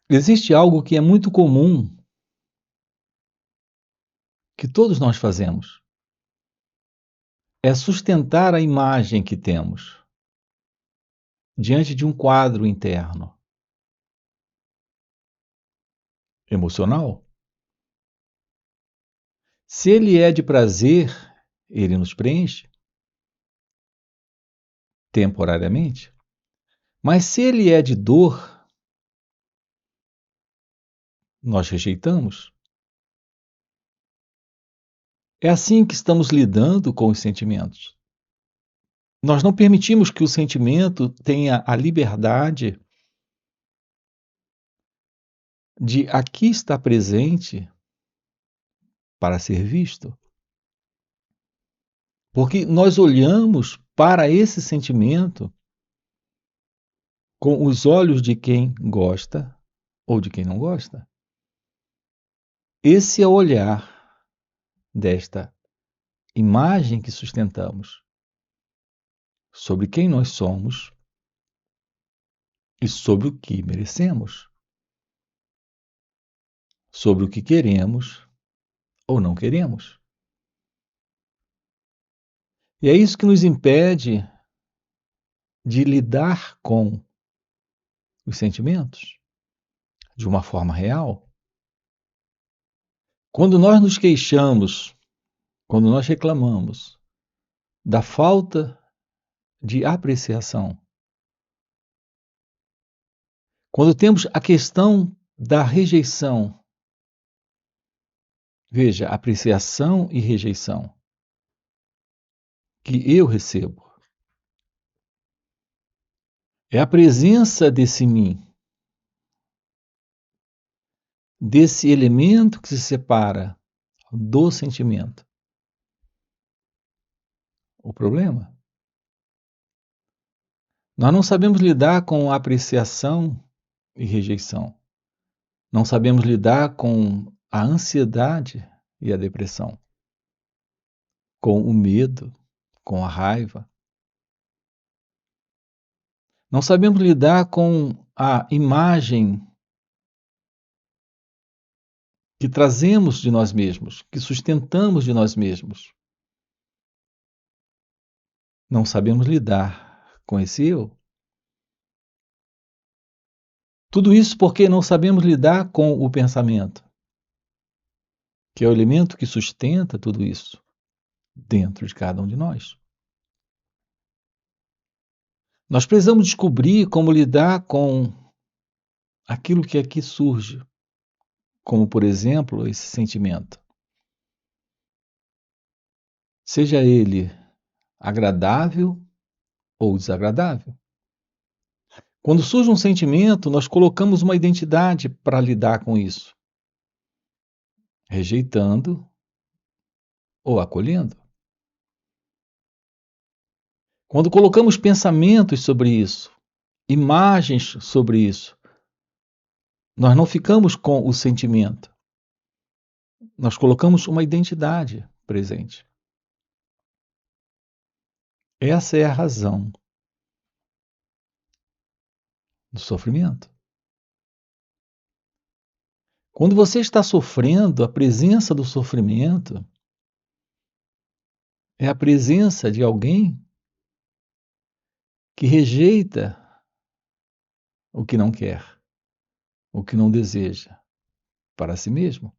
Existe algo que é muito comum, que todos nós fazemos, é sustentar a imagem que temos diante de um quadro interno, emocional. Se ele é de prazer, ele nos preenche temporariamente, mas se ele é de dor, nós rejeitamos. É assim que estamos lidando com os sentimentos. Nós não permitimos que o sentimento tenha a liberdade de aqui estar presente para ser visto, porque nós olhamos para esse sentimento com os olhos de quem gosta ou de quem não gosta. Esse é o olhar desta imagem que sustentamos sobre quem nós somos e sobre o que merecemos, sobre o que queremos ou não queremos. E é isso que nos impede de lidar com os sentimentos de uma forma real. Quando nós nos queixamos, quando nós reclamamos da falta de apreciação, quando temos a questão da rejeição, veja, apreciação e rejeição que eu recebo, é a presença desse mim, desse elemento que se separa do sentimento. O problema? Nós não sabemos lidar com apreciação e rejeição. Não sabemos lidar com a ansiedade e a depressão, com o medo, com a raiva. Não sabemos lidar com a imagem que trazemos de nós mesmos, que sustentamos de nós mesmos. Não sabemos lidar com esse eu. Tudo isso porque não sabemos lidar com o pensamento, que é o elemento que sustenta tudo isso dentro de cada um de nós. Nós precisamos descobrir como lidar com aquilo que aqui surge, como, por exemplo, esse sentimento. Seja ele agradável ou desagradável. Quando surge um sentimento, nós colocamos uma identidade para lidar com isso, rejeitando ou acolhendo. Quando colocamos pensamentos sobre isso, imagens sobre isso, nós não ficamos com o sentimento, nós colocamos uma identidade presente. Essa é a razão do sofrimento. Quando você está sofrendo, a presença do sofrimento é a presença de alguém que rejeita o que não quer, o que não deseja para si mesmo.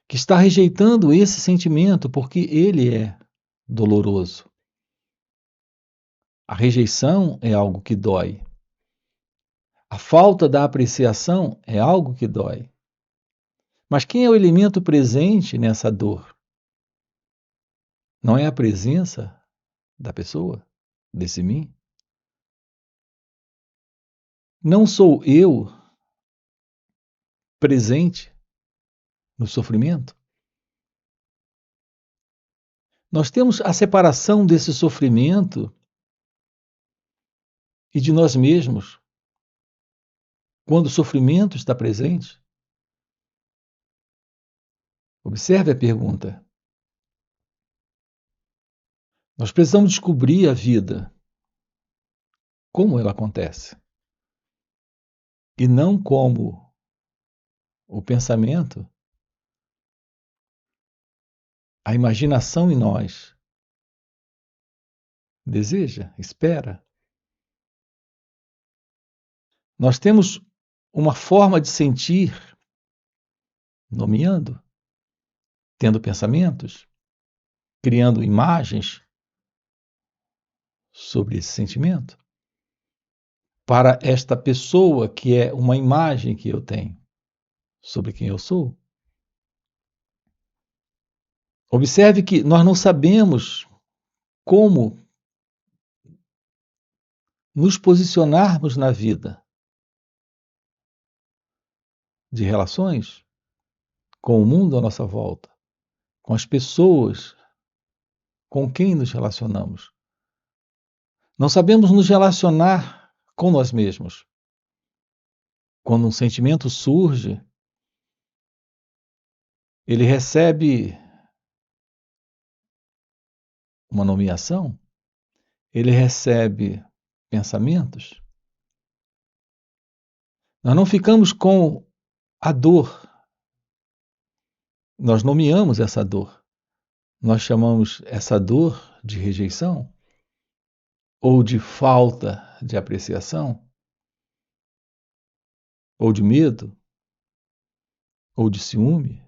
Que está rejeitando esse sentimento porque ele é doloroso. A rejeição é algo que dói. A falta da apreciação é algo que dói. Mas quem é o elemento presente nessa dor? Não é a presença da pessoa, desse mim? Não sou eu presente no sofrimento? Nós temos a separação desse sofrimento e de nós mesmos quando o sofrimento está presente. Observe a pergunta. Nós precisamos descobrir a vida, como ela acontece. e não como o pensamento, a imaginação em nós deseja, espera. Nós temos uma forma de sentir nomeando, tendo pensamentos, criando imagens sobre esse sentimento, para esta pessoa que é uma imagem que eu tenho sobre quem eu sou. Observe que nós não sabemos como nos posicionarmos na vida de relações com o mundo à nossa volta, com as pessoas com quem nos relacionamos. Não sabemos nos relacionar com nós mesmos. Quando um sentimento surge, ele recebe uma nomeação, ele recebe pensamentos. Nós não ficamos com a dor, nós nomeamos essa dor. Nós chamamos essa dor de rejeição ou de falta de apreciação, ou de medo, ou de ciúme.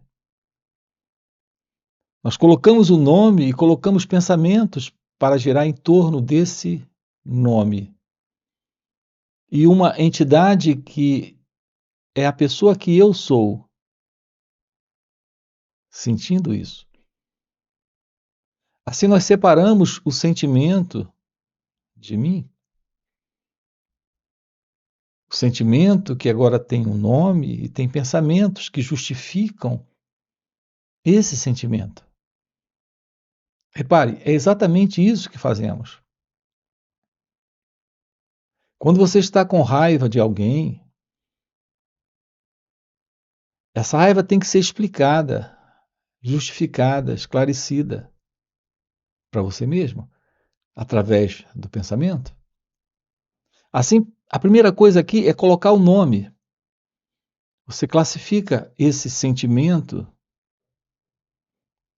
Nós colocamos o nome e colocamos pensamentos para girar em torno desse nome. E uma entidade que é a pessoa que eu sou, sentindo isso. Assim nós separamos o sentimento de mim. O sentimento que agora tem um nome e tem pensamentos que justificam esse sentimento. Repare, é exatamente isso que fazemos. Quando você está com raiva de alguém, essa raiva tem que ser explicada, justificada, esclarecida para você mesmo, através do pensamento. Assim, a primeira coisa aqui é colocar o nome. Você classifica esse sentimento,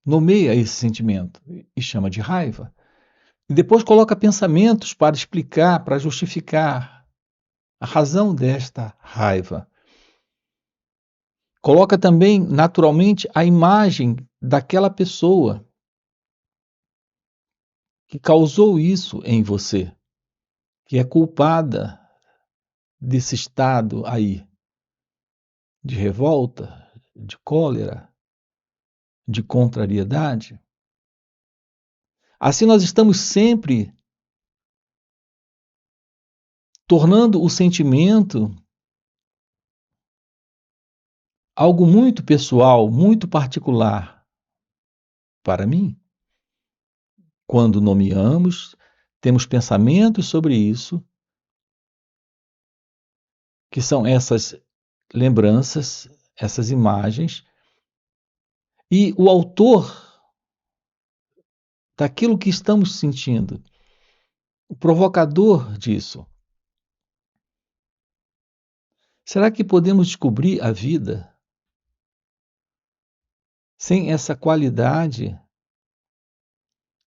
nomeia esse sentimento e chama de raiva. E depois coloca pensamentos para explicar, para justificar a razão desta raiva. Coloca também, naturalmente, a imagem daquela pessoa que causou isso em você, que é culpada desse estado aí de revolta, de cólera, de contrariedade. Assim, nós estamos sempre tornando o sentimento algo muito pessoal, muito particular para mim. Quando nomeamos, temos pensamentos sobre isso, que são essas lembranças, essas imagens, e o autor daquilo que estamos sentindo, o provocador disso. Será que podemos descobrir a vida sem essa qualidade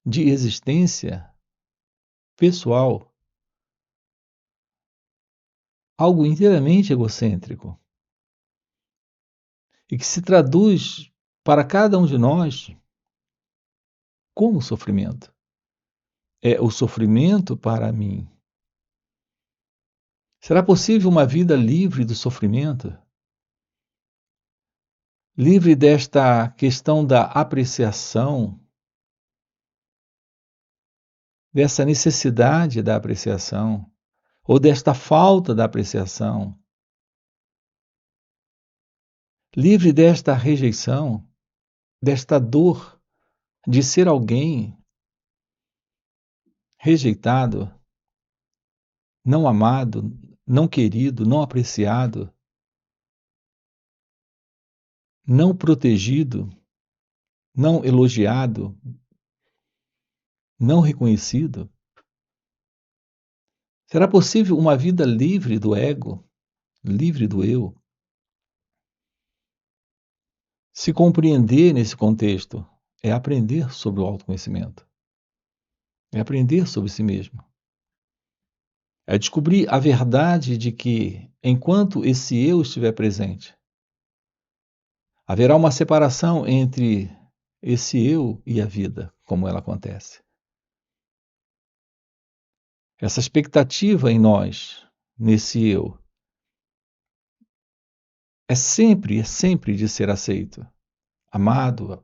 de existência pessoal? Algo inteiramente egocêntrico e que se traduz para cada um de nós como sofrimento. É o sofrimento para mim. Será possível uma vida livre do sofrimento? Livre desta questão da apreciação, dessa necessidade da apreciação, ou desta falta da apreciação? Livre desta rejeição, desta dor de ser alguém rejeitado, não amado, não querido, não apreciado, não protegido, não elogiado, não reconhecido? Será possível uma vida livre do ego, livre do eu. Se compreender nesse contexto é aprender sobre o autoconhecimento, é aprender sobre si mesmo. É descobrir a verdade de que, enquanto esse eu estiver presente, haverá uma separação entre esse eu e a vida, como ela acontece. Essa expectativa em nós, nesse eu, é sempre de ser aceito, amado,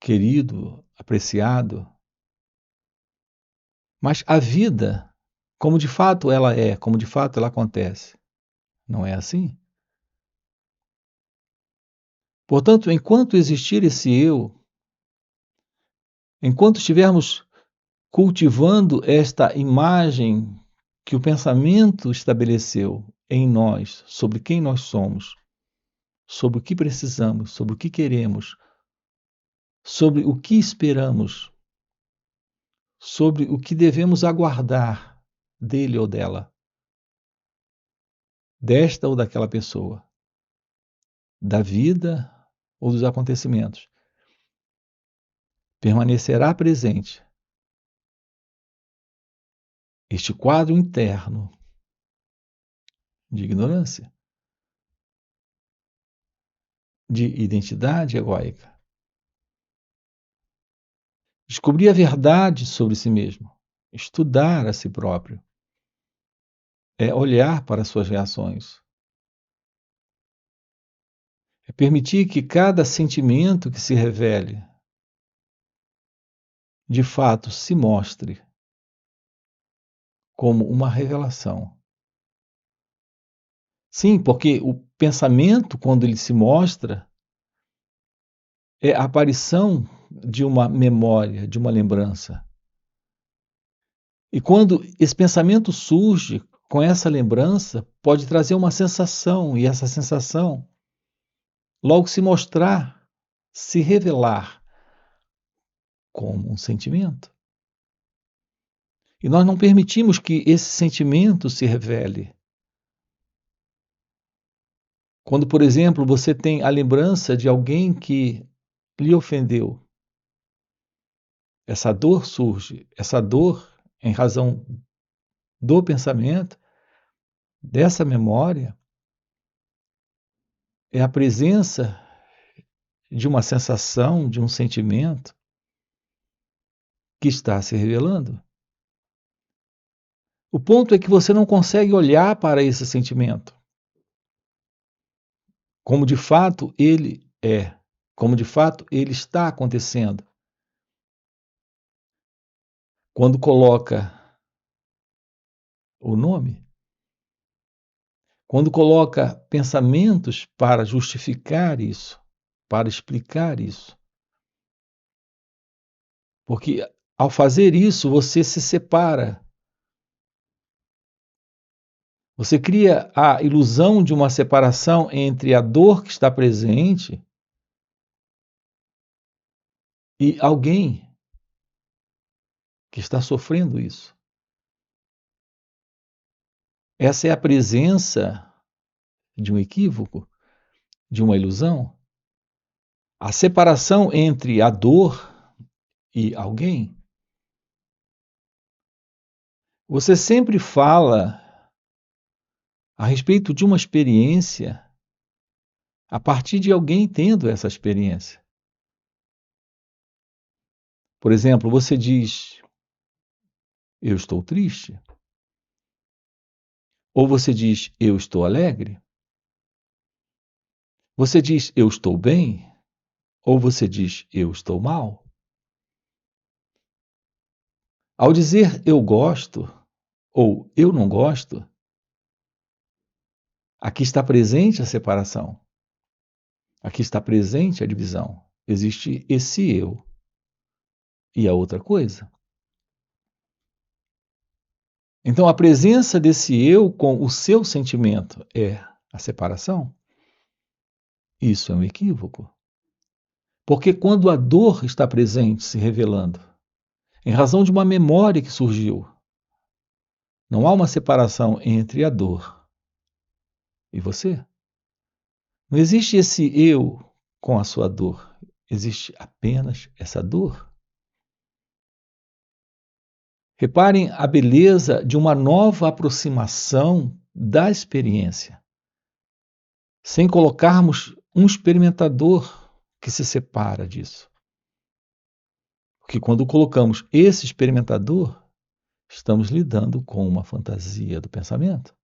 querido, apreciado. Mas a vida, como de fato ela é, como de fato ela acontece, não é assim? Portanto, enquanto existir esse eu, enquanto estivermos cultivando esta imagem que o pensamento estabeleceu em nós sobre quem nós somos, sobre o que precisamos, sobre o que queremos, sobre o que esperamos, sobre o que devemos aguardar dele ou dela, desta ou daquela pessoa, da vida ou dos acontecimentos, permanecerá presente este quadro interno de ignorância, de identidade egóica. Descobrir a verdade sobre si mesmo, estudar a si próprio, é olhar para suas reações, é permitir que cada sentimento que se revele, de fato, se mostre como uma revelação. Sim, porque o pensamento, quando ele se mostra, é a aparição de uma memória, de uma lembrança. E quando esse pensamento surge com essa lembrança, pode trazer uma sensação, e essa sensação logo se mostrar, se revelar como um sentimento. E nós não permitimos que esse sentimento se revele. Quando, por exemplo, você tem a lembrança de alguém que lhe ofendeu, essa dor surge, essa dor, em razão do pensamento, dessa memória, é a presença de uma sensação, de um sentimento que está se revelando. O ponto é que você não consegue olhar para esse sentimento como de fato ele é, como de fato ele está acontecendo. Quando coloca o nome, quando coloca pensamentos para justificar isso, para explicar isso. Porque ao fazer isso, você se separa. Você cria a ilusão de uma separação entre a dor que está presente e alguém que está sofrendo isso. Essa é a presença de um equívoco, de uma ilusão. A separação entre a dor e alguém. Você sempre fala a respeito de uma experiência a partir de alguém tendo essa experiência. Por exemplo, você diz, eu estou triste. Ou você diz, eu estou alegre. Você diz, eu estou bem. Ou você diz, eu estou mal. Ao dizer eu gosto ou eu não gosto, aqui está presente a separação. Aqui está presente a divisão. Existe esse eu e a outra coisa. Então, a presença desse eu com o seu sentimento é a separação? Isso é um equívoco. Porque quando a dor está presente, se revelando, em razão de uma memória que surgiu, não há uma separação entre a dor e você. Não existe esse eu com a sua dor. Existe apenas essa dor. Reparem a beleza de uma nova aproximação da experiência, sem colocarmos um experimentador que se separa disso. Porque quando colocamos esse experimentador, estamos lidando com uma fantasia do pensamento.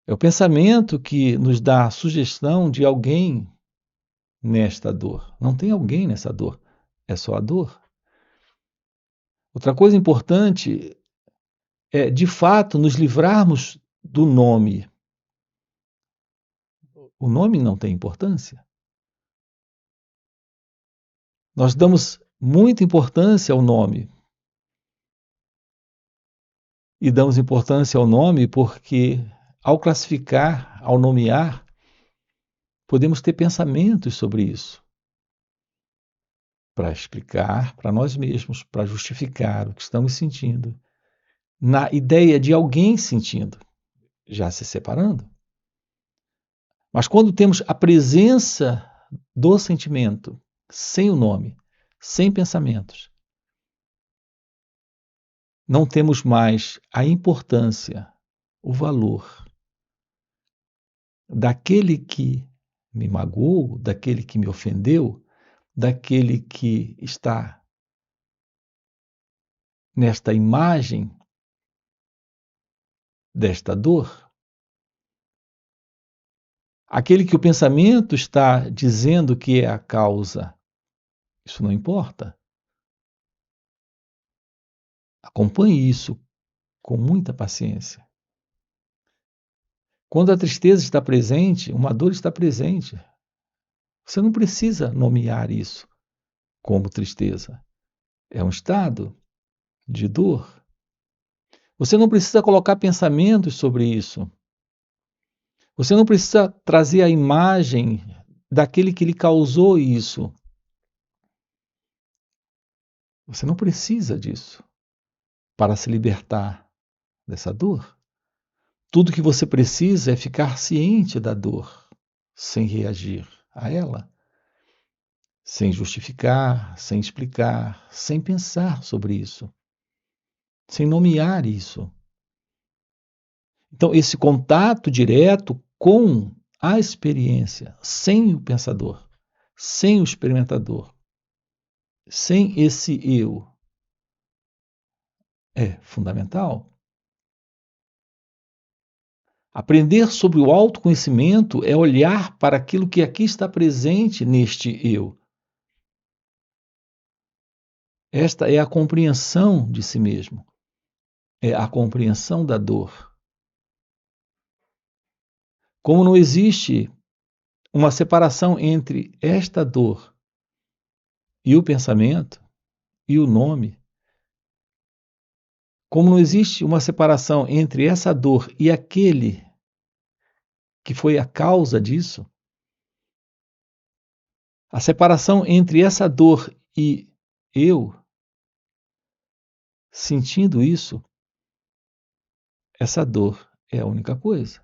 É o pensamento que nos dá a sugestão de alguém nesta dor. Não tem alguém nessa dor, é só a dor. Outra coisa importante é, de fato, nos livrarmos do nome. O nome não tem importância. Nós damos muita importância ao nome. E damos importância ao nome porque, ao classificar, ao nomear, podemos ter pensamentos sobre isso. Para explicar para nós mesmos, para justificar o que estamos sentindo. Na ideia de alguém sentindo, já se separando. Mas quando temos a presença do sentimento, sem o nome, sem pensamentos, não temos mais a importância, o valor daquele que me magoou, daquele que me ofendeu, daquele que está nesta imagem desta dor. Aquele que o pensamento está dizendo que é a causa, isso não importa. Acompanhe isso com muita paciência. Quando a tristeza está presente, uma dor está presente. Você não precisa nomear isso como tristeza. É um estado de dor. Você não precisa colocar pensamentos sobre isso. Você não precisa trazer a imagem daquele que lhe causou isso. Você não precisa disso para se libertar dessa dor. Tudo que você precisa é ficar ciente da dor, sem reagir a ela, sem justificar, sem explicar, sem pensar sobre isso, sem nomear isso. Então, esse contato direto com a experiência, sem o pensador, sem o experimentador, sem esse eu, é fundamental. Aprender sobre o autoconhecimento é olhar para aquilo que aqui está presente neste eu. Esta é a compreensão de si mesmo, é a compreensão da dor. Como não existe uma separação entre esta dor e o pensamento e o nome, como não existe uma separação entre essa dor e aquele que foi a causa disso, a separação entre essa dor e eu, sentindo isso, essa dor é a única coisa.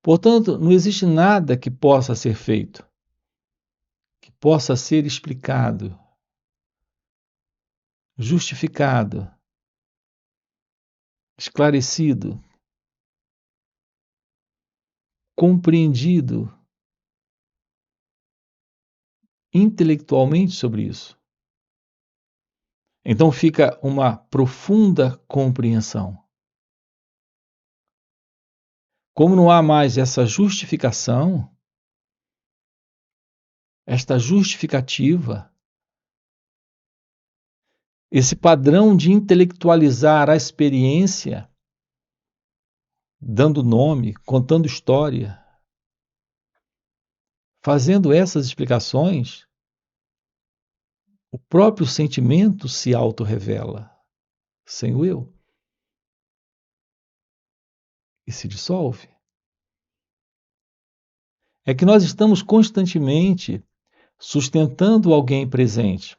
Portanto, não existe nada que possa ser feito, que possa ser explicado, justificado, esclarecido, compreendido intelectualmente sobre isso. Então fica uma profunda compreensão. Como não há mais essa justificação, esta justificativa, esse padrão de intelectualizar a experiência, dando nome, contando história, fazendo essas explicações, o próprio sentimento se autorrevela, sem o eu, e se dissolve. É que nós estamos constantemente sustentando alguém presente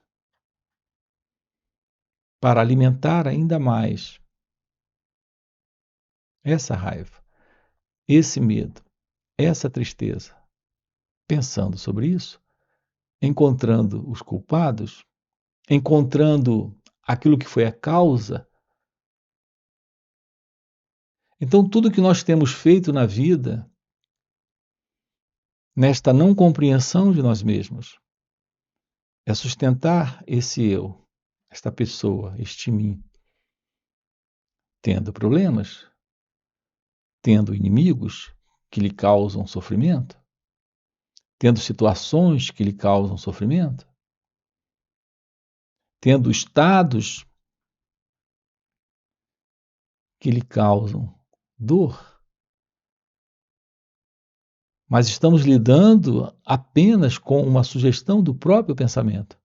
para alimentar ainda mais essa raiva, esse medo, essa tristeza, pensando sobre isso, encontrando os culpados, encontrando aquilo que foi a causa. Então, tudo que nós temos feito na vida, nesta não compreensão de nós mesmos, é sustentar esse eu, esta pessoa, este mim, tendo problemas, tendo inimigos que lhe causam sofrimento, tendo situações que lhe causam sofrimento, tendo estados que lhe causam dor, mas estamos lidando apenas com uma sugestão do próprio pensamento.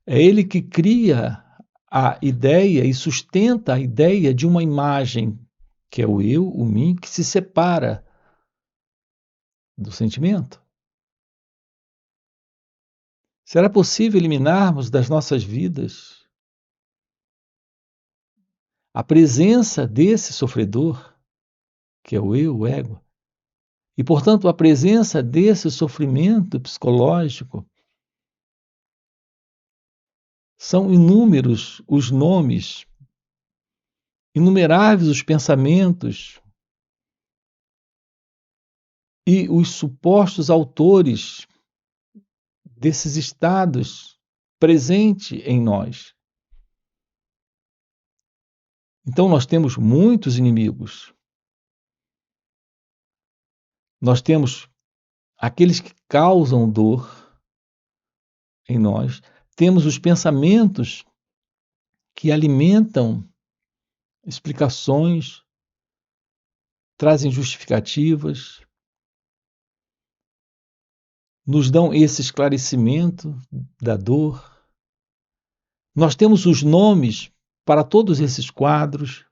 É ele que cria a ideia e sustenta a ideia de uma imagem, que é o eu, o mim, que se separa do sentimento. Será possível eliminarmos das nossas vidas a presença desse sofredor, que é o eu, o ego, e, portanto, a presença desse sofrimento psicológico? São inúmeros os nomes, inumeráveis os pensamentos e os supostos autores desses estados presentes em nós. Então, nós temos muitos inimigos. Nós temos aqueles que causam dor em nós, temos os pensamentos que alimentam explicações, trazem justificativas, nos dão esse esclarecimento da dor. Nós temos os nomes para todos esses quadros.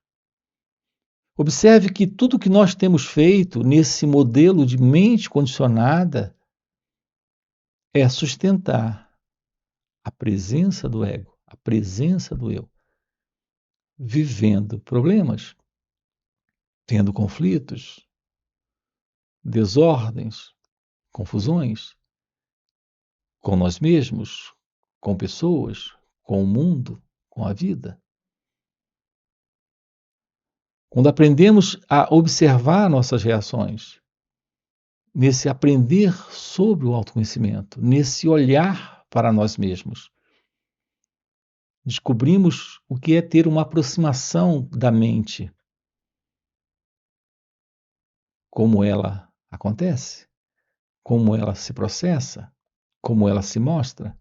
Observe que tudo que nós temos feito nesse modelo de mente condicionada é sustentar a presença do ego, a presença do eu, vivendo problemas, tendo conflitos, desordens, confusões com nós mesmos, com pessoas, com o mundo, com a vida. Quando aprendemos a observar nossas reações, nesse aprender sobre o autoconhecimento, nesse olhar para nós mesmos, descobrimos o que é ter uma aproximação da mente, como ela acontece, como ela se processa, como ela se mostra.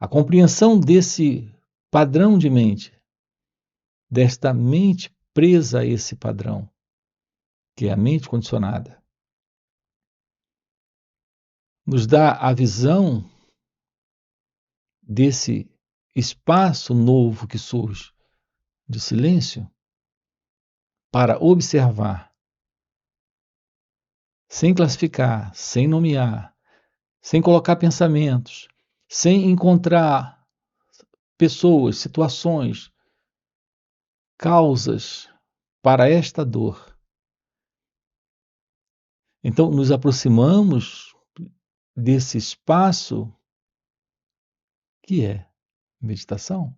A compreensão desse padrão de mente, desta mente presa a esse padrão, que é a mente condicionada, nos dá a visão desse espaço novo que surge de silêncio para observar, sem classificar, sem nomear, sem colocar pensamentos, sem encontrar pessoas, situações, causas para esta dor. Então, nos aproximamos desse espaço que é meditação.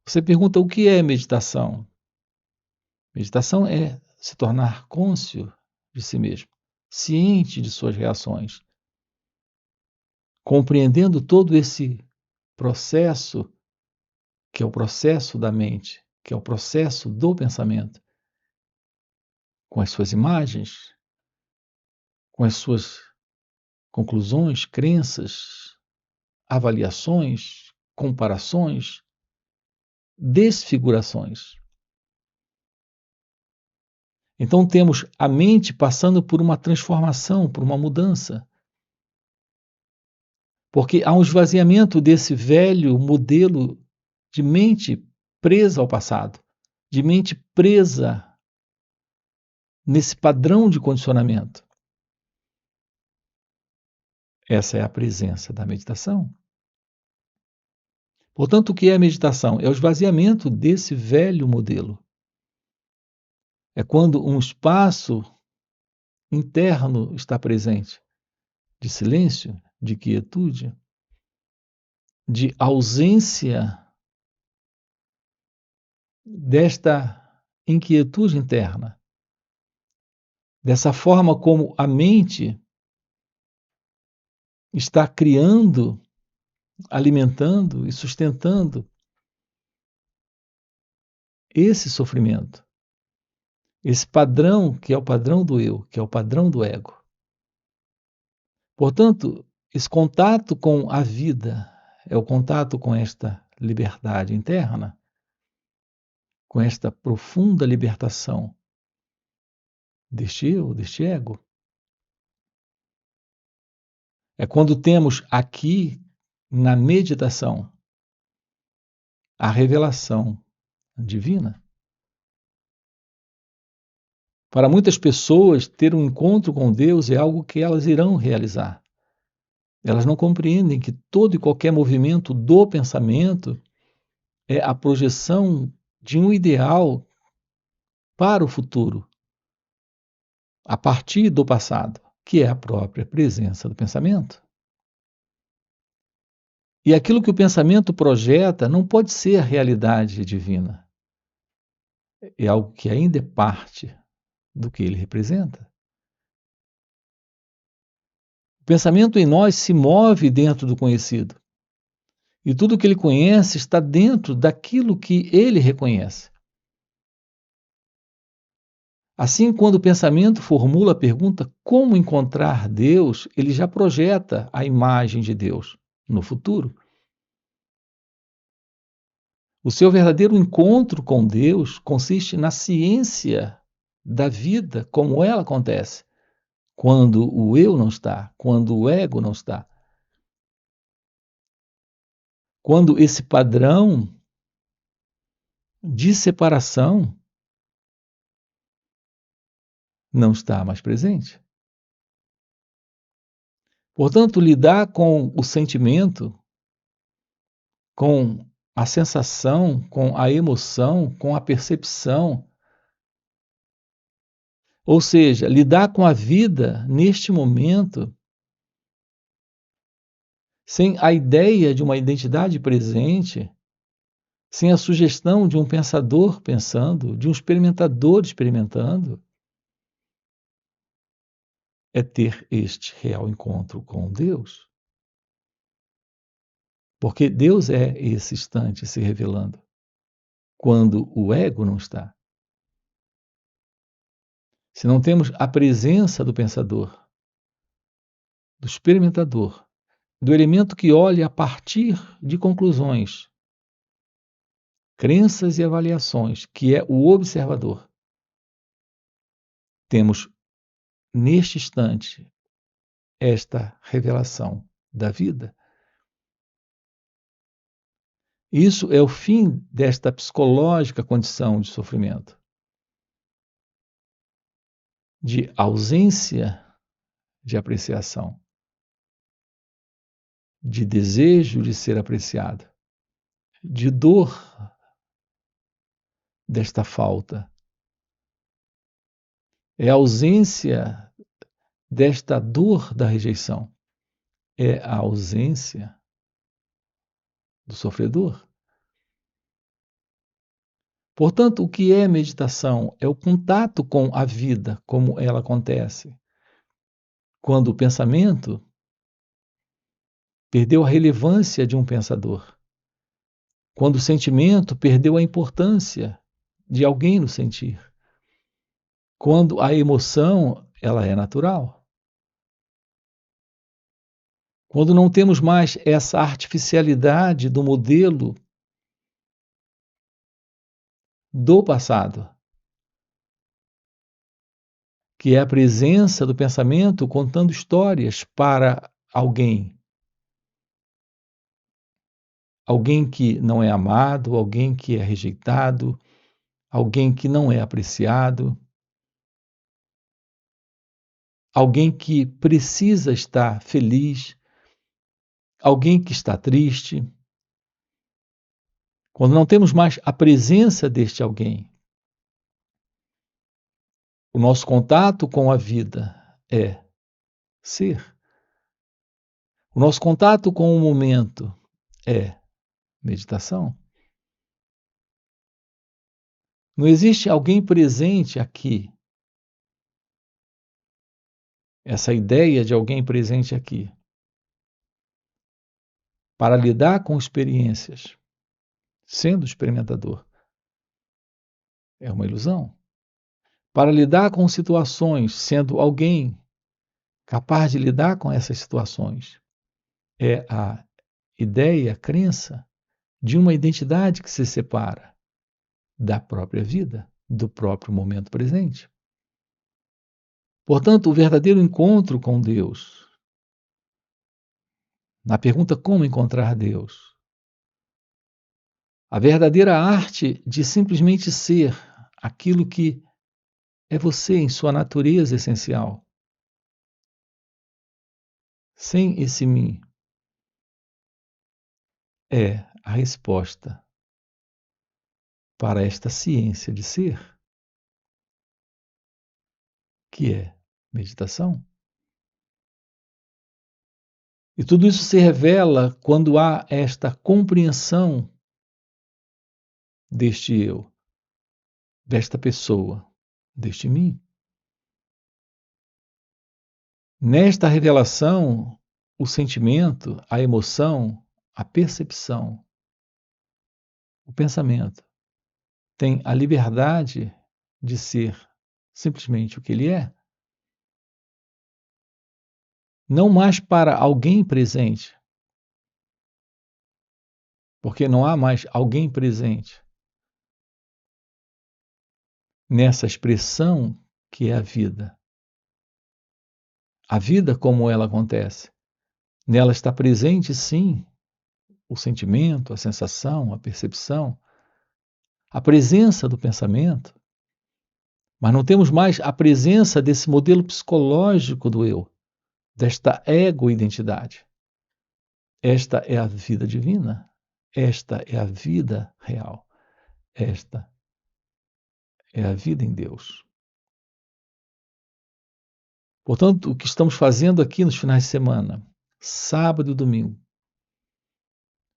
Você pergunta o que é meditação? Meditação é se tornar cônscio de si mesmo, ciente de suas reações, compreendendo todo esse processo, que é o processo da mente, que é o processo do pensamento, com as suas imagens, com as suas conclusões, crenças, avaliações, comparações, desfigurações. Então temos a mente passando por uma transformação, por uma mudança. Porque há um esvaziamento desse velho modelo de mente presa ao passado, de mente presa nesse padrão de condicionamento. Essa é a presença da meditação. Portanto, o que é a meditação? É o esvaziamento desse velho modelo É quando um espaço interno está presente, de silêncio, de quietude, de ausência desta inquietude interna, dessa forma como a mente está criando, alimentando e sustentando esse sofrimento, esse padrão que é o padrão do eu, que é o padrão do ego. Portanto, esse contato com a vida é o contato com esta liberdade interna, com esta profunda libertação deste eu, deste ego. É quando temos aqui, na meditação, a revelação divina. Para muitas pessoas, ter um encontro com Deus é algo que elas irão realizar. Elas não compreendem que todo e qualquer movimento do pensamento é a projeção de um ideal para o futuro, a partir do passado, que é a própria presença do pensamento. E aquilo que o pensamento projeta não pode ser a realidade divina. É algo que ainda é parte do que ele representa. O pensamento em nós se move dentro do conhecido. E tudo que ele conhece está dentro daquilo que ele reconhece. Assim, quando o pensamento formula a pergunta como encontrar Deus, ele já projeta a imagem de Deus no futuro. O seu verdadeiro encontro com Deus consiste na ciência da vida como ela acontece, quando o eu não está, quando o ego não está. Quando esse padrão de separação não está mais presente. Portanto, lidar com o sentimento, com a sensação, com a emoção, com a percepção, ou seja, lidar com a vida neste momento, sem a ideia de uma identidade presente, sem a sugestão de um pensador pensando, de um experimentador experimentando, é ter este real encontro com Deus. Porque Deus é esse instante se revelando, quando o ego não está. Se não temos a presença do pensador, do experimentador, do elemento que olha a partir de conclusões, crenças e avaliações, que é o observador, temos neste instante esta revelação da vida. Isso é o fim desta psicológica condição de sofrimento, de ausência de apreciação, de desejo de ser apreciado, de dor desta falta. É a ausência desta dor da rejeição. É a ausência do sofredor. Portanto, o que é meditação? É o contato com a vida, como ela acontece. Quando o pensamento perdeu a relevância de um pensador. Quando o sentimento perdeu a importância de alguém no sentir. Quando a emoção, ela é natural. Quando não temos mais essa artificialidade do modelo do passado, que é a presença do pensamento contando histórias para alguém. Alguém que não é amado, alguém que é rejeitado, alguém que não é apreciado, alguém que precisa estar feliz, alguém que está triste. Quando não temos mais a presença deste alguém, O nosso contato com a vida é ser. O nosso contato com o momento é meditação. Não existe alguém presente aqui. Essa ideia de alguém presente aqui para lidar com experiências, sendo experimentador, é uma ilusão. Para lidar com situações, sendo alguém capaz de lidar com essas situações, é a ideia, a crença de uma identidade que se separa da própria vida, do próprio momento presente. Portanto, o verdadeiro encontro com Deus, na pergunta como encontrar Deus, a verdadeira arte de simplesmente ser aquilo que é você em sua natureza essencial, sem esse mim, é a resposta para esta ciência de ser, que é meditação. E tudo isso se revela quando há esta compreensão deste eu, desta pessoa, deste mim. Nesta revelação, o sentimento, a emoção, a percepção, o pensamento tem a liberdade de ser simplesmente o que ele é. Não mais para alguém presente, porque não há mais alguém presente nessa expressão que é a vida. A vida como ela acontece. Nela está presente, sim, o sentimento, a sensação, a percepção, a presença do pensamento, mas não temos mais a presença desse modelo psicológico do eu, desta ego-identidade. Esta é a vida divina, esta é a vida real, esta é a vida em Deus. Portanto, o que estamos fazendo aqui nos finais de semana, sábado e domingo,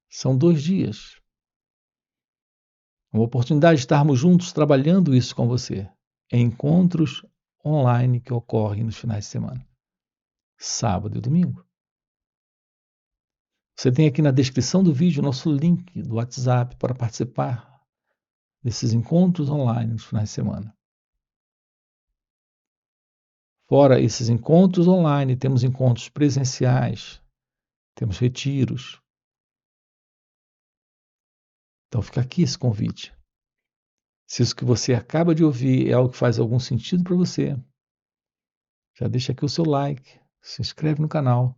são 2 dias. Uma oportunidade de estarmos juntos trabalhando isso com você, em encontros online que ocorrem nos finais de semana, sábado e domingo. Você tem aqui na descrição do vídeo o nosso link do WhatsApp para participar desses encontros online nos finais de semana. Fora esses encontros online, temos encontros presenciais, temos retiros. Então fica aqui esse convite. Se isso que você acaba de ouvir é algo que faz algum sentido para você, já deixa aqui o seu like, se inscreve no canal.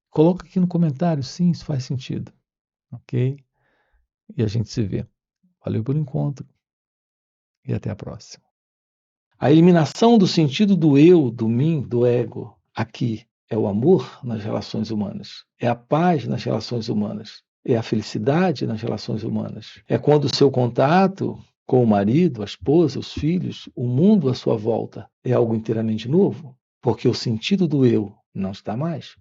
Coloca aqui no comentário, sim, isso faz sentido. Ok? E a gente se vê. Valeu pelo encontro e até a próxima. A eliminação do sentido do eu, do mim, do ego, aqui é o amor nas relações humanas, é a paz nas relações humanas, é a felicidade nas relações humanas. É quando o seu contato com o marido, a esposa, os filhos, o mundo à sua volta é algo inteiramente novo, porque o sentido do eu não está mais.